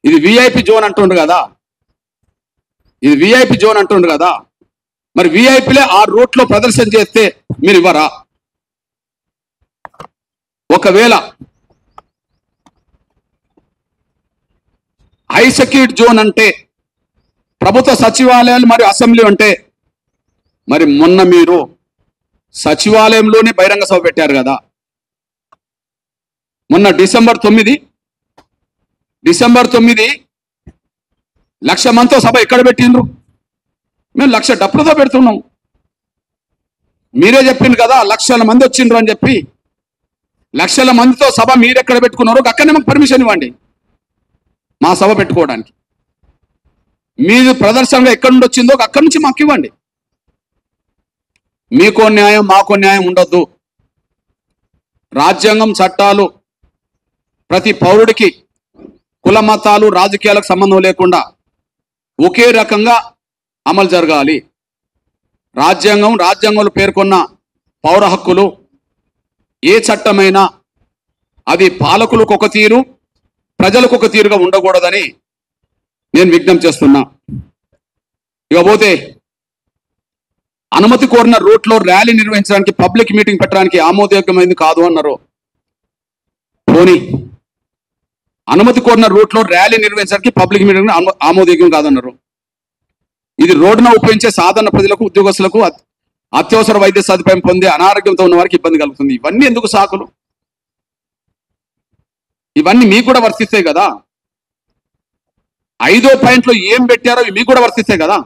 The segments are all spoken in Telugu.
ఇది విఐపి జోన్ అంటుండ్రు కదా, ఇది విఐపి జోన్ అంటుండ్రు కదా, మరి విఐపిలే ఆ రూట్లో ప్రదర్శన చేస్తే మీరు ఇవ్వరా? ఒకవేళ హై సెక్యూరిటీ జోన్ అంటే ప్రభుత్వ సచివాలయాలు మరియు అసెంబ్లీ అంటే, మరి మొన్న మీరు సచివాలయంలోనే బహిరంగ సభ పెట్టారు కదా. మొన్న డిసెంబర్ 9 1,00,000 మందితో సభ ఎక్కడ పెట్టిండ్రు? మేము 1,00,000 డప్పులతో పెడుతున్నాం. మీరే చెప్పిండ్రు కదా 1,00,000 మంది వచ్చిండ్రు అని చెప్పి. 1,00,000 మందితో సభ మీరు ఎక్కడ పెట్టుకున్నారు? అక్కడనే మాకు పర్మిషన్ ఇవ్వండి మా సభ పెట్టుకోవడానికి. మీరు ప్రదర్శనగా ఎక్కడి నుండి వచ్చిందో అక్కడి నుంచి మాకు ఇవ్వండి. మీకో న్యాయం మాకో న్యాయం ఉండొద్దు. రాజ్యాంగం చట్టాలు ప్రతి పౌరుడికి కుల మతాలు రాజకీయాలకు సంబంధం లేకుండా ఒకే రకంగా అమలు జరగాలి. రాజ్యాంగంలో పేర్కొన్న పౌర హక్కులు ఏ చట్టమైనా అది పాలకులకు ఒక తీరు, ప్రజలకు ఒక తీరుగా ఉండకూడదని నేను విజ్ఞప్తి చేస్తున్నా. ఇకపోతే అనుమతి కోరిన రూట్లో ర్యాలీ నిర్వహించడానికి, పబ్లిక్ మీటింగ్ పెట్టడానికి ఆమోదయోగ్యమైంది కాదు అన్నారు. పోనీ అనుమతి కోరిన రూట్లో ర్యాలీ నిర్వహించడానికి పబ్లిక్ మీటింగ్ ఆమోదయోగ్యం కాదన్నారు. ఇది రోడ్డున ఉపయోగించే సాధారణ ప్రజలకు, ఉద్యోగస్తులకు అత్యవసర వైద్య సదుపాయం పొందే అనారోగ్యంతో ఉన్న వారికి ఇబ్బంది కలుగుతుంది. ఇవన్నీ ఎందుకు సాకులు? ఇవన్నీ మీకు కూడా వర్తిస్తాయి కదా. 5వ పాయింట్లో ఏం పెట్టారో మీకు కూడా వర్తిస్తాయి కదా.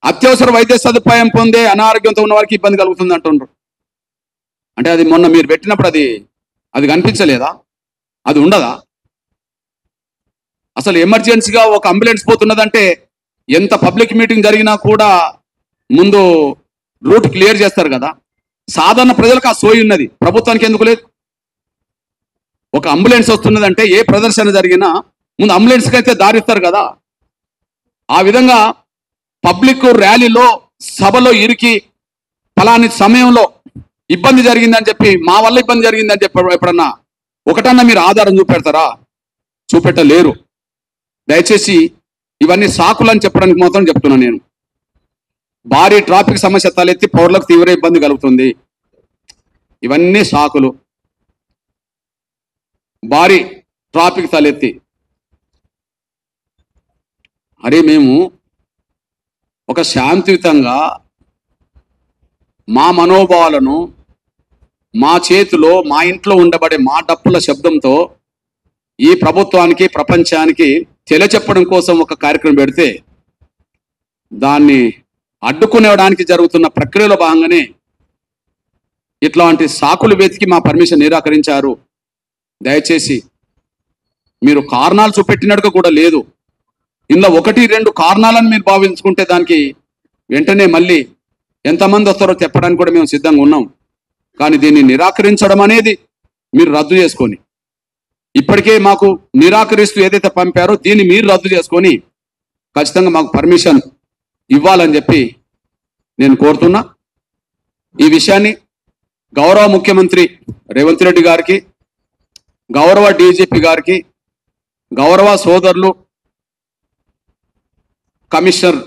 అత్యవసర వైద్య సదుపాయం పొందే అనారోగ్యంతో ఉన్న వారికి ఇబ్బంది కలుగుతుంది అంటున్నారు. అంటే అది మొన్న మీరు పెట్టినప్పుడు అది కనిపించలేదా? అది ఉండదా? అసలు ఎమర్జెన్సీగా ఒక అంబులెన్స్ పోతున్నదంటే ఎంత పబ్లిక్ మీటింగ్ జరిగినా కూడా ముందు రూట్ క్లియర్ చేస్తారు కదా. సాధారణ ప్రజలకు ఆ సోయి ఉన్నది, ప్రభుత్వానికి ఎందుకు లేదు? ఒక అంబులెన్స్ వస్తున్నదంటే ఏ ప్రదర్శన జరిగినా ముందు అంబులెన్స్కి అయితే దారిస్తారు కదా. ఆ విధంగా పబ్లిక్ ర్యాలీలో సభలో ఇరికి ఫలాని సమయంలో ఇబ్బంది జరిగిందని చెప్పి, మా వల్ల ఇబ్బంది జరిగిందని చెప్పి ఎప్పుడన్నా ఒకటన్నా మీరు ఆధారం చూపెడతారా? చూపెట్టలేరు. దయచేసి ఇవన్నీ సాకులని చెప్పడానికి మాత్రం చెప్తున్నాను నేను. భారీ ట్రాఫిక్ సమస్య తలెత్తి పౌరులకు తీవ్ర ఇబ్బంది కలుగుతుంది. ఇవన్నీ సాకులు. భారీ ట్రాఫిక్ తలెత్తి అరే మేము ఒక శాంతియుతంగా మా మనోభావాలను మా చేతిలో మా ఇంట్లో ఉండబడే మా డప్పుల శబ్దంతో ఈ ప్రభుత్వానికి ప్రపంచానికి తెలియచెప్పడం కోసం ఒక కార్యక్రమం పెడితే దాన్ని అడ్డుకునేవడానికి జరుగుతున్న ప్రక్రియలో భాగంగానే ఇట్లాంటి సాకులు వెతికి మా పర్మిషన్ నిరాకరించారు. దయచేసి మీరు కారణాలు చూపెట్టినట్టుగా కూడా లేదు. ఇందులో 1-2 కారణాలను మీరు భావించుకుంటే దానికి వెంటనే మళ్ళీ ఎంతమంది వస్తారో చెప్పడానికి కూడా మేము సిద్ధంగా ఉన్నాం. కానీ దీన్ని నిరాకరించడం అనేది మీరు రద్దు చేసుకొని, ఇప్పటికే మాకు నిరాకరిస్తూ ఏదైతే పంపారో దీన్ని మీరు రద్దు చేసుకొని ఖచ్చితంగా మాకు పర్మిషన్ ఇవ్వాలని చెప్పి నేను కోరుతున్నా. ఈ విషయాన్ని గౌరవ ముఖ్యమంత్రి రేవంత్ రెడ్డి గారికి, గౌరవ డీజీపీ గారికి, గౌరవ సోదరులు కమిషనర్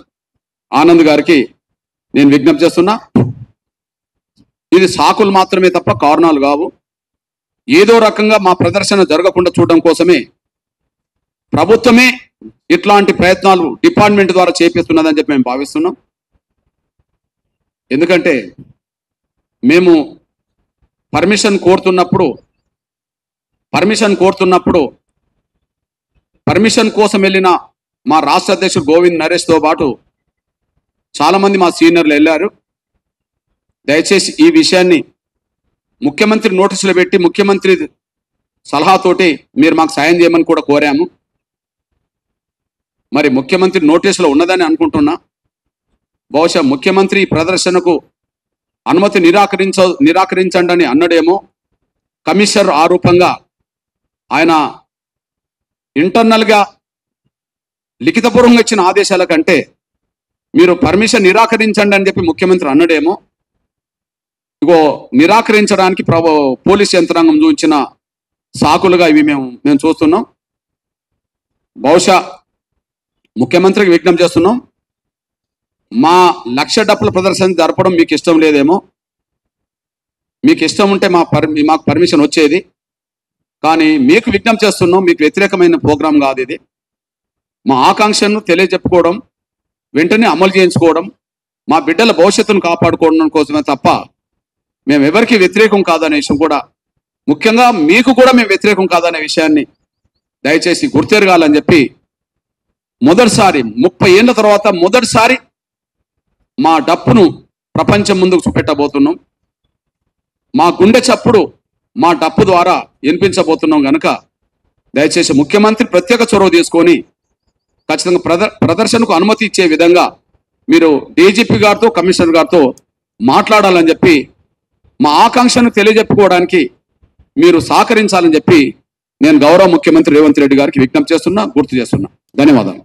ఆనంద్ గారికి నేను విజ్ఞప్తి చేస్తున్నా. ఇది సాకులు మాత్రమే తప్ప కారణాలు కావు. ఏదో రకంగా మా ప్రదర్శన జరగకుండా చూడడం కోసమే ప్రభుత్వమే ఇట్లాంటి ప్రయత్నాలు డిపార్ట్మెంట్ ద్వారా చేపిస్తున్నదని చెప్పి మేము భావిస్తున్నాం. ఎందుకంటే మేము పర్మిషన్ కోరుతున్నప్పుడు పర్మిషన్ కోసం వెళ్ళిన మా రాష్ట్ర అధ్యక్షుడు గోవింద్ నరేష్తో పాటు చాలామంది మా సీనియర్లు వెళ్ళారు. దయచేసి ఈ విషయాన్ని ముఖ్యమంత్రి నోటీసులు పెట్టి ముఖ్యమంత్రి సలహాతోటి మీరు మాకు సాయం చేయమని కూడా కోరాము. మరి ముఖ్యమంత్రి నోటీసులో ఉన్నదని అనుకుంటున్నా. బహుశా ముఖ్యమంత్రి ప్రదర్శనకు అనుమతి నిరాకరించండి అని అన్నడేమో. కమిషనర్ ఆరూపంగా ఆయన ఇంటర్నల్గా లిఖితపూర్వంగా ఇచ్చిన ఆదేశాల కంటే మీరు పర్మిషన్ నిరాకరించండి అని చెప్పి ముఖ్యమంత్రి అన్నడేమో. ఇగో నిరాకరించడానికి పోలీస్ యంత్రాంగం చూపించిన సాకులుగా ఇవి మేము చూస్తున్నాం. బహుశా ముఖ్యమంత్రికి విజ్ఞప్తి చేస్తున్నాం, మా లక్ష డప్పుల ప్రదర్శన జరపడం మీకు ఇష్టం లేదేమో, మీకు ఇష్టం ఉంటే మాకు పర్మిషన్ వచ్చేది, కానీ మీకు విజ్ఞప్తి చేస్తున్నాం, మీకు వ్యతిరేకమైన ప్రోగ్రాం కాదు ఇది. మా ఆకాంక్షను తెలియజెప్పుకోవడం, వెంటనే అమలు చేయించుకోవడం, మా బిడ్డల భవిష్యత్తును కాపాడుకోవడం కోసమే తప్ప మేము ఎవరికి వ్యతిరేకం కాదనే విషయం కూడా, ముఖ్యంగా మీకు కూడా మేము వ్యతిరేకం కాదనే విషయాన్ని దయచేసి గుర్తెరగాలని చెప్పి, మొదటిసారి 30 ఏళ్ల తర్వాత మొదటిసారి మా డప్పును ప్రపంచం ముందుకు చూపెట్టబోతున్నాం. మా గుండె చప్పుడు మా డప్పు ద్వారా వినిపించబోతున్నాం కనుక దయచేసి ముఖ్యమంత్రి ప్రత్యేక చొరవ తీసుకొని ఖచ్చితంగా ప్రదర్శనకు అనుమతి ఇచ్చే విధంగా మీరు డీజీపీ గారితో కమిషనర్ గారితో మాట్లాడాలని చెప్పి, మా ఆకాంక్షను తెలియజెప్పుకోవడానికి మీరు సహకరించాలని చెప్పి నేను గౌరవ ముఖ్యమంత్రి రేవంత్ రెడ్డి గారికి విజ్ఞప్తి చేస్తున్నా, గుర్తు చేస్తున్నా. ధన్యవాదాలు.